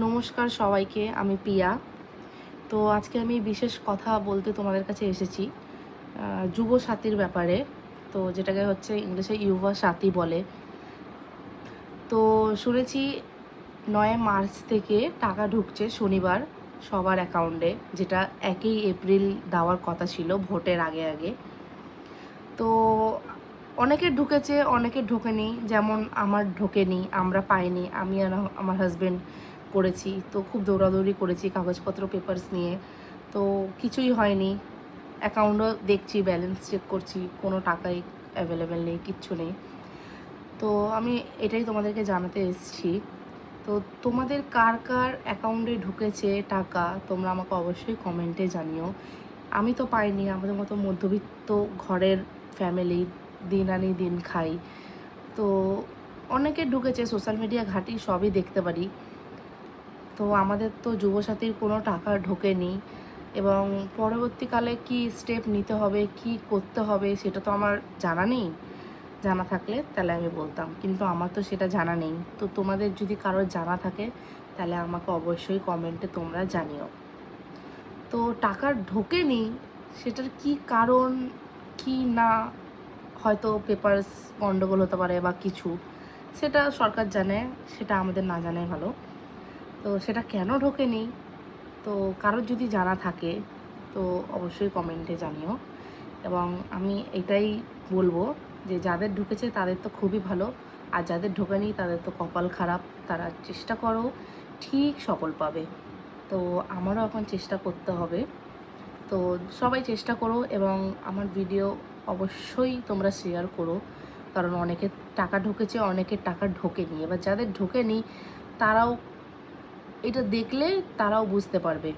নমস্কার সবাইকে, আমি পিয়া। তো আজকে আমি বিশেষ কথা বলতে তোমাদের কাছে এসেছি যুব সাথীর ব্যাপারে। তো যেটাকে হচ্ছে ইংলিশে ইউবা সাথী বলে। তো শুনেছি 9 মার্চ থেকে টাকা ঢুকছে শনিবার সবার অ্যাকাউন্টে, যেটা 1 এপ্রিল দেওয়ার কথা ছিল ভোটের আগে আগে। তো অনেকের ঢুকেছে, অনেকের ঢোকেনি। যেমন আমার ঢোকেনি, আমরা পাইনি। আমি আর আমার হাজব্যান্ড করেছি, তো খুব দৌড়াদৌড়ি করেছি কাগজপত্র পেপারস নিয়ে, তো কিছুই হয়নি। অ্যাকাউন্টও দেখছি, ব্যালেন্স চেক করছি, কোনো টাকাই অ্যাভেলেবেল নেই, কিচ্ছু নেই। তো আমি এটাই তোমাদেরকে জানাতে এসেছি। তো তোমাদের কার কার অ্যাকাউন্টে ঢুকেছে টাকা তোমরা আমাকে অবশ্যই কমেন্টে জানিও। আমি তো পাইনি, আমাদের মতো মধ্যবিত্ত ঘরের ফ্যামিলি, দিন আনি দিন খাই। তো অনেকের ঢুকেছে, সোশ্যাল মিডিয়া ঘাঁটি সবই দেখতে পারি। তো আমাদের তো যুবসাথীর কোনো টাকা ঢোকেনি, এবং পরবর্তীকালে কি স্টেপ নিতে হবে, কি করতে হবে সেটা তো আমার জানা নেই। জানা থাকলে তাহলে আমি বলতাম, কিন্তু আমার তো সেটা জানা নেই। তো তোমাদের যদি কারোর জানা থাকে তাহলে আমাকে অবশ্যই কমেন্টে তোমরা জানিও। তো টাকা ঢোকেনি সেটার কি কারণ, কি না, হয়তো পেপারস গন্ডগোল হতে পারে বা কিছু, সেটা সরকার জানে, সেটা আমাদের না জানাই ভালো। তো সেটা কেন ঢোকেনি, তো কারোর যদি জানা থাকে তো অবশ্যই কমেন্টে জানিও। এবং আমি এটাই বলবো যে যাদের ঢুকেছে তাদের তো খুবই ভালো, আর যাদের ঢোকেনি তাদের তো কপাল খারাপ। তারা চেষ্টা করো, ঠিক সফল পাবে। তো আমারও এখন চেষ্টা করতে হবে। তো সবাই চেষ্টা করো, এবং আমার ভিডিও অবশ্যই তোমরা শেয়ার করো, কারণ অনেকের টাকা ঢুকেছে, অনেকের টাকা ঢোকেনি। এবার যাদের ঢোকেনি তারাও এটা দেখলে তারাও বুঝতে পারবে